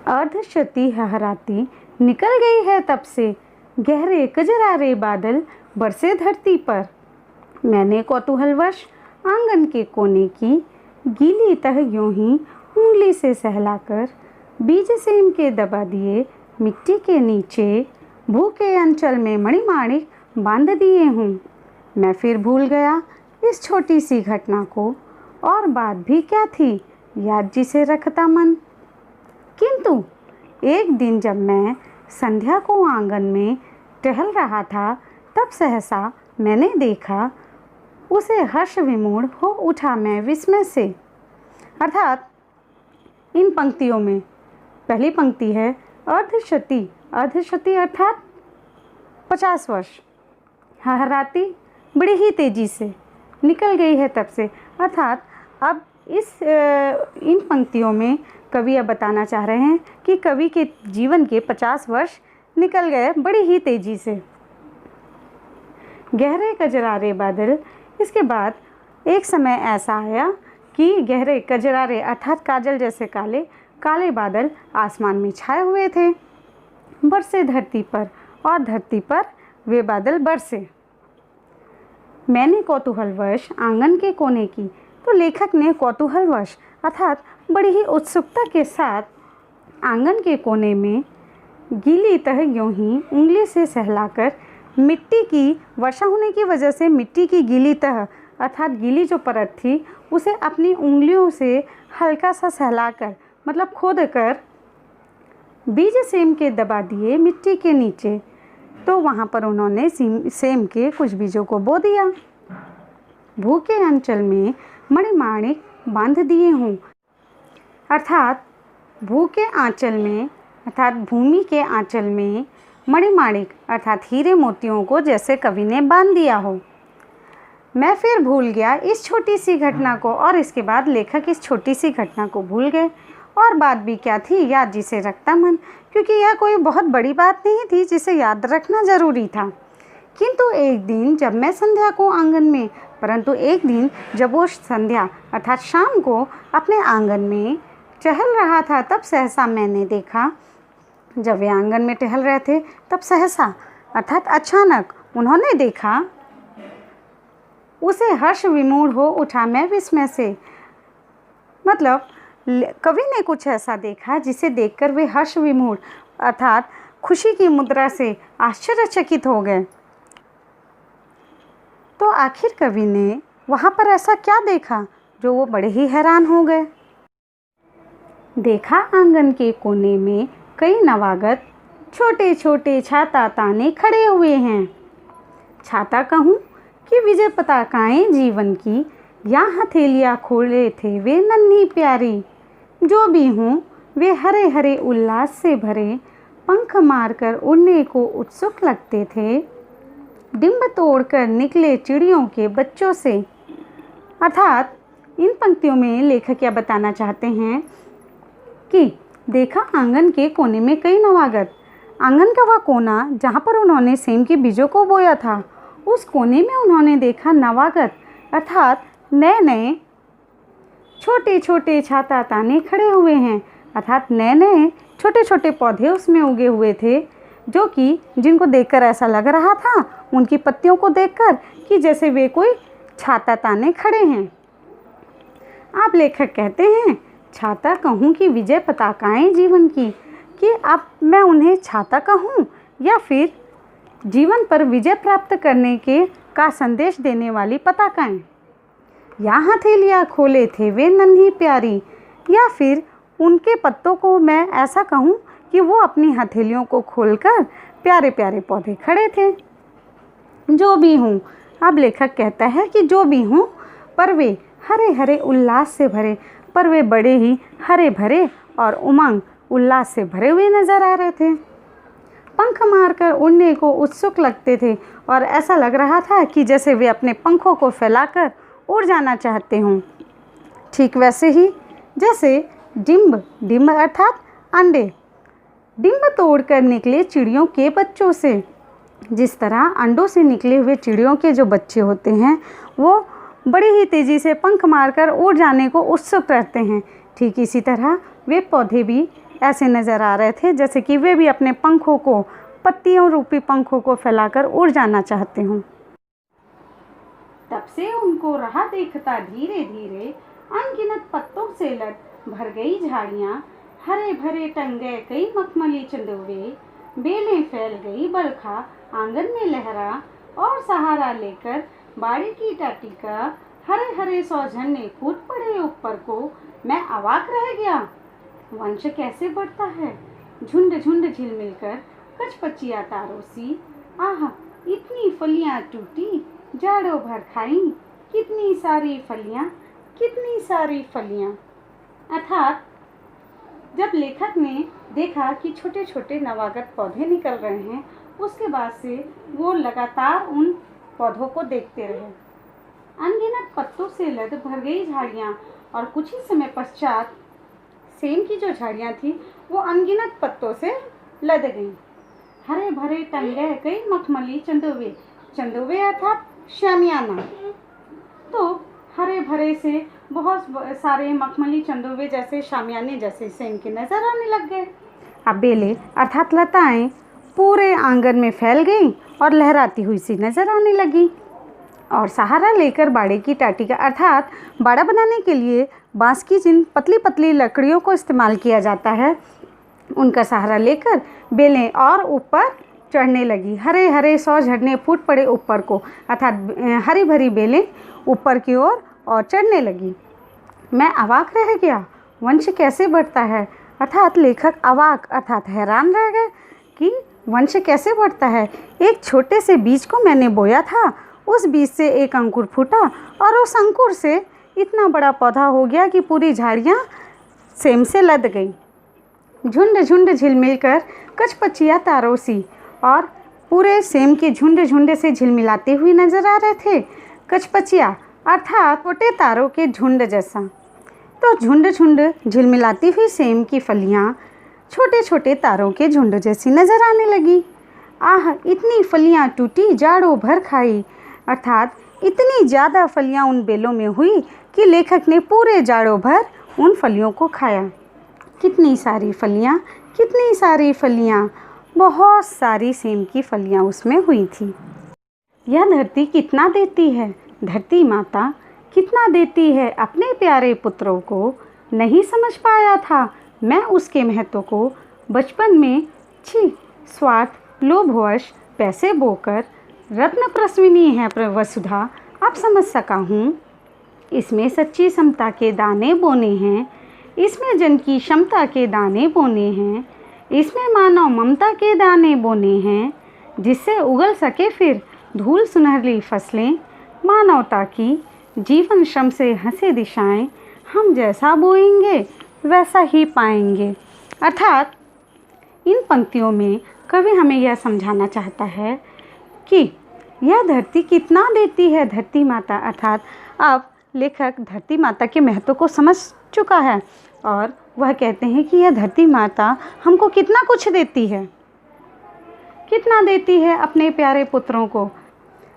अर्धशती हहराती निकल गई है तब से, गहरे कजरारे बादल बरसे धरती पर। मैंने कौतूहलवश आंगन के कोने की गीली तह यूं ही उंगली से सहलाकर बीज सेम के दबा दिए मिट्टी के नीचे भूखे अंचल में मणिमाणिक बांध दिए हूँ। मैं फिर भूल गया इस छोटी सी घटना को, और बात भी क्या थी याद जिसे रखता मन। किंतु एक दिन जब मैं संध्या को आंगन में टहल रहा था, तब सहसा मैंने देखा उसे हर्ष विमूढ़ हो उठा मैं विस्मय से। अर्थात इन पंक्तियों में पहली पंक्ति है अर्धशती, अर्धशती अर्थात 50 वर्ष, हहराती बड़ी ही तेजी से निकल गई है तब से। अर्थात अब इन पंक्तियों में कवि अब बताना चाह रहे हैं कि कवि के जीवन के 50 वर्ष निकल गए बड़ी ही तेजी से। गहरे कजरारे बादल, इसके बाद एक समय ऐसा आया कि गहरे कजरारे अर्थात काजल जैसे काले काले बादल आसमान में छाए हुए थे, बरसे धरती पर, और धरती पर वे बादल बरसे। मैंने कौतूहलवश आंगन के कोने की, तो लेखक ने कौतूहलवश अर्थात बड़ी ही उत्सुकता के साथ आंगन के कोने में गीली तह यूं ही उंगली से सहलाकर मिट्टी की वर्षा होने की वजह से मिट्टी की गीली तह अर्थात गीली जो परत थी उसे अपनी उंगलियों से हल्का सा सहलाकर मतलब खोद कर बीज सेम के दबा दिए मिट्टी के नीचे। तो वहाँ पर उन्होंने सेम के कुछ बीजों को बो दिया। भूखे अंचल में मणिमाणिक बांध दिए हूँ, अर्थात भूखे आंचल में अर्थात भूमि के आंचल में मणिमाणिक अर्थात हीरे मोतियों को जैसे कवि ने बांध दिया हो। मैं फिर भूल गया इस छोटी सी घटना को, और इसके बाद लेखक इस छोटी सी घटना को भूल गए। और बात भी क्या थी याद जिसे रखता मन, क्योंकि यह कोई बहुत बड़ी बात नहीं थी जिसे याद रखना ज़रूरी था। किंतु एक दिन जब मैं संध्या को आंगन में परंतु एक दिन जब वो संध्या अर्थात शाम को अपने आंगन में टहल रहा था, तब सहसा मैंने देखा, जब वे आंगन में टहल रहे थे तब सहसा अर्थात अचानक उन्होंने देखा, उसे हर्ष विमूढ़ हो उठा मैं विस्मय से। मतलब कवि ने कुछ ऐसा देखा जिसे देखकर वे हर्ष विमूढ़ अर्थात खुशी की मुद्रा से आश्चर्यचकित हो गए। तो आखिर कवि ने वहाँ पर ऐसा क्या देखा जो वो बड़े ही हैरान हो गए। देखा आंगन के कोने में कई नवागत छोटे छोटे छाता ताने खड़े हुए हैं। छाता कहूँ कि विजय पताकाएं जीवन की, या हथेलियाँ खोले थे वे नन्ही प्यारी। जो भी हों वे हरे हरे उल्लास से भरे, पंख मारकर उड़ने को उत्सुक लगते थे, डिंब तोड़कर निकले चिड़ियों के बच्चों से। अर्थात इन पंक्तियों में लेखक क्या बताना चाहते हैं कि देखा आंगन के कोने में कई नवागत, आंगन का वह कोना जहाँ पर उन्होंने सेम के बीजों को बोया था, उस कोने में उन्होंने देखा नवागत अर्थात नए नए छोटे छोटे छाता ताने खड़े हुए हैं, अर्थात नए नए छोटे छोटे पौधे उसमें उगे हुए थे, जो कि जिनको देखकर ऐसा लग रहा था उनकी पत्तियों को देखकर कि जैसे वे कोई छाता ताने खड़े हैं। आप लेखक कहते हैं छाता कहूँ कि विजय पताकाएं जीवन की, कि अब मैं उन्हें छाता कहूँ या फिर जीवन पर विजय प्राप्त करने के का संदेश देने वाली पताकाएं। या हथेलियाँ खोले थे वे नन्ही प्यारी, या फिर उनके पत्तों को मैं ऐसा कहूँ कि वो अपनी हथेलियों को खोलकर प्यारे प्यारे पौधे खड़े थे। जो भी हूँ, अब लेखक कहता है कि जो भी हूँ, पर वे हरे हरे उल्लास से भरे, पर वे बड़े ही हरे भरे और उमंग उल्लास से भरे हुए नजर आ रहे थे। पंख मारकर उड़ने को उत्सुक लगते थे, और ऐसा लग रहा था कि जैसे वे अपने पंखों को फैलाकर उड़ जाना चाहते हों। ठीक वैसे ही जैसे डिंब, डिंब अर्थात अंडे, डिंब तोड़कर निकले चिड़ियों के बच्चों से। जिस तरह अंडों से निकले हुए चिड़ियों के जो बच्चे होते हैं वो बड़ी ही तेज़ी से पंख मारकर उड़ जाने को उत्सुक रहते हैं, ठीक इसी तरह वे पौधे भी ऐसे नज़र आ रहे थे जैसे कि वे भी अपने पंखों को, पत्तियों रूपी पंखों को फैलाकर उड़ जाना चाहते हों। तब से उनको राह देखता धीरे धीरे अनगिनत पत्तों से लद भर गई झाड़ियाँ, हरे भरे टंग गए कई मखमली चंदोवे, बेलें फैल गई बरखा आंगन में लहरा, और सहारा लेकर बाड़ी की टाटी का हरे हरे सौ झरने फूट पड़े ऊपर को। मैं अवाक रह गया। वंश कैसे बढ़ता है, झुंड झुंड झिलमिलकर कचपचिया तारों सी। आह, इतनी फलियां टूटी जाड़ों भर खाई, कितनी सारी फलियां, कितनी सारी फलियां। अर्थात जब लेखक ने देखा कि छोटे छोटे नवागत पौधे निकल रहे हैं, उसके बाद से वो लगातार उन पौधों को देखते रहे। अनगिनत पत्तों से लद भर गई झाड़ियाँ, और कुछ ही समय पश्चात सेम की जो झाड़ियाँ थी वो अनगिनत पत्तों से लद गईं। हरे भरे टंग गए कई मखमली चंदोवे, चंदोवे अर्थात शामियाना। तो हरे भरे से बहुत सारे मखमली चंदोवे जैसे शामियाने जैसे सेम के नजर आने लग गए। अब बेलें अर्थात लताएं पूरे आंगन में फैल गईं और लहराती हुई सी नजर आने लगी। और सहारा लेकर बाड़े की टाटी का अर्थात बाड़ा बनाने के लिए बांस की जिन पतली पतली लकड़ियों को इस्तेमाल किया जाता है, उनका सहारा लेकर बेलें और ऊपर चढ़ने लगी। हरे हरे सौ झरने फूट पड़े ऊपर को, अर्थात हरी भरी बेलें ऊपर की ओर और चढ़ने लगी। मैं अवाक रह गया। वंश कैसे बढ़ता है, अर्थात लेखक अवाक अर्थात हैरान रह गए कि वंश कैसे बढ़ता है। एक छोटे से बीज को मैंने बोया था, उस बीज से एक अंकुर फूटा और उस अंकुर से इतना बड़ा पौधा हो गया कि पूरी झाड़ियाँ सेम से लद गई, झुंड झुंड झिलमिलकर कचपचिया तारों सी। और पूरे सेम के झुंड झुंड से झिलमिलाते हुए नजर आ रहे थे। कचपचिया अर्थात छोटे तारों के झुंड जैसा। तो झुंड झुंड झिलमिलाती हुई सेम की फलियाँ छोटे छोटे तारों के झुंड जैसी नजर आने लगी। आह, इतनी फलियाँ टूटी जाड़ों भर खाई, अर्थात इतनी ज़्यादा फलियाँ उन बेलों में हुई कि लेखक ने पूरे जाड़ों भर उन फलियों को खाया। कितनी सारी फलियाँ, कितनी सारी फलियाँ, बहुत सारी सेम की फलियाँ उसमें हुई थी। यह धरती कितना देती है, धरती माता कितना देती है अपने प्यारे पुत्रों को, नहीं समझ पाया था मैं उसके महत्व को। बचपन में स्वार्थ लोभवश पैसे बोकर रत्न प्रसविनी है वसुधा, अब समझ सका हूँ। इसमें सच्ची समता के दाने बोने हैं, इसमें जन की क्षमता के दाने बोने हैं, इसमें मानव ममता के दाने बोने हैं, जिससे उगल सके फिर धूल सुनहरी फसलें। मानवता की जीवन श्रम से हंसे दिशाएं, हम जैसा बोएंगे वैसा ही पाएंगे। अर्थात इन पंक्तियों में कवि हमें यह समझाना चाहता है कि यह धरती कितना देती है, धरती माता। अर्थात अब लेखक धरती माता के महत्व को समझ चुका है और वह कहते हैं कि यह धरती माता हमको कितना कुछ देती है, कितना देती है अपने प्यारे पुत्रों को,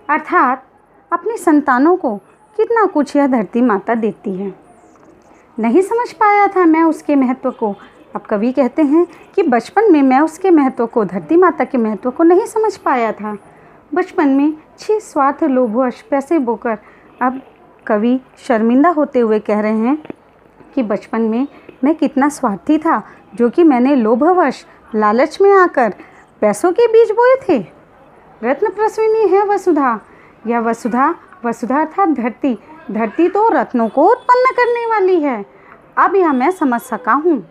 अर्थात अपनी संतानों को कितना कुछ यह धरती माता देती है। नहीं समझ पाया था मैं उसके महत्व को। अब कवि कहते हैं कि बचपन में मैं उसके महत्व को, धरती माता के महत्व को नहीं समझ पाया था। बचपन में स्वार्थ लोभवश पैसे बोकर। अब कवि शर्मिंदा होते हुए कह रहे हैं कि बचपन में मैं कितना स्वार्थी था, जो कि मैंने लोभवश लालच में आकर पैसों के बीज बोए थे। रत्न प्रसविनी है वसुधा, यह वसुधा अर्थात धरती, धरती तो रत्नों को उत्पन्न करने वाली है। अब यह मैं समझ सका हूँ।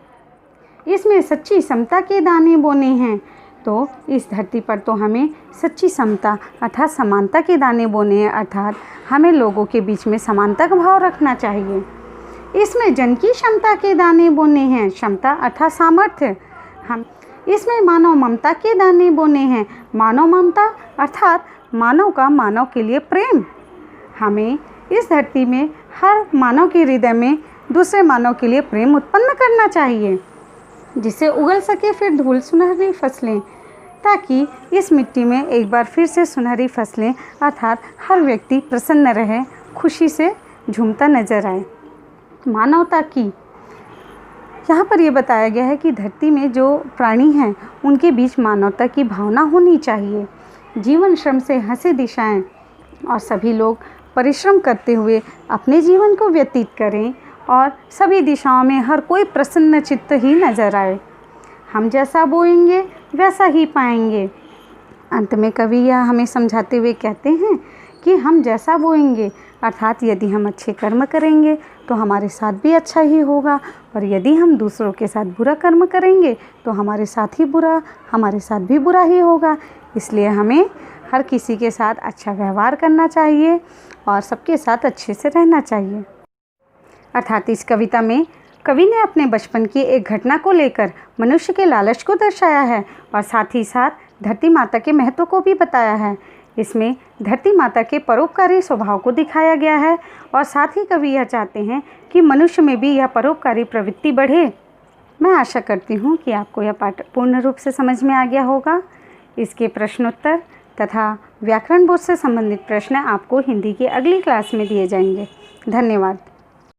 इसमें सच्ची समता के दाने बोने हैं, तो इस धरती पर तो हमें सच्ची समता अर्थात समानता के दाने बोने हैं, अर्थात हमें लोगों के बीच में समानता का भाव रखना चाहिए। इसमें जन की क्षमता के दाने बोने हैं, क्षमता अर्थात सामर्थ्य। हम इसमें मानव ममता के दाने बोने हैं, मानव ममता अर्थात मानव का मानव के लिए प्रेम। हमें इस धरती में हर मानव के हृदय में दूसरे मानव के लिए प्रेम उत्पन्न करना चाहिए, जिससे उगल सके फिर धूल सुनहरी फसलें, ताकि इस मिट्टी में एक बार फिर से सुनहरी फसलें अर्थात हर व्यक्ति प्रसन्न रहे, खुशी से झूमता नजर आए। मानवता की यहाँ पर ये बताया गया है कि धरती में जो प्राणी हैं उनके बीच मानवता की भावना होनी चाहिए। जीवन श्रम से हंसी दिशाएं और सभी लोग परिश्रम करते हुए अपने जीवन को व्यतीत करें और सभी दिशाओं में हर कोई प्रसन्न चित्त ही नजर आए। हम जैसा बोएंगे वैसा ही पाएंगे। अंत में कवि यह हमें समझाते हुए कहते हैं कि हम जैसा बोएंगे, अर्थात यदि हम अच्छे कर्म करेंगे तो हमारे साथ भी अच्छा ही होगा, और यदि हम दूसरों के साथ बुरा कर्म करेंगे तो हमारे साथ भी बुरा ही होगा। इसलिए हमें हर किसी के साथ अच्छा व्यवहार करना चाहिए और सबके साथ अच्छे से रहना चाहिए। अर्थात इस कविता में कवि ने अपने बचपन की एक घटना को लेकर मनुष्य के लालच को दर्शाया है और साथ ही साथ धरती माता के महत्व को भी बताया है। इसमें धरती माता के परोपकारी स्वभाव को दिखाया गया है और साथ ही कवि यह चाहते हैं कि मनुष्य में भी यह परोपकारी प्रवृत्ति बढ़े। मैं आशा करती हूँ कि आपको यह पाठ पूर्ण रूप से समझ में आ गया होगा। इसके प्रश्नोत्तर तथा व्याकरण बोध से संबंधित प्रश्न आपको हिंदी की अगली क्लास में दिए जाएंगे। धन्यवाद।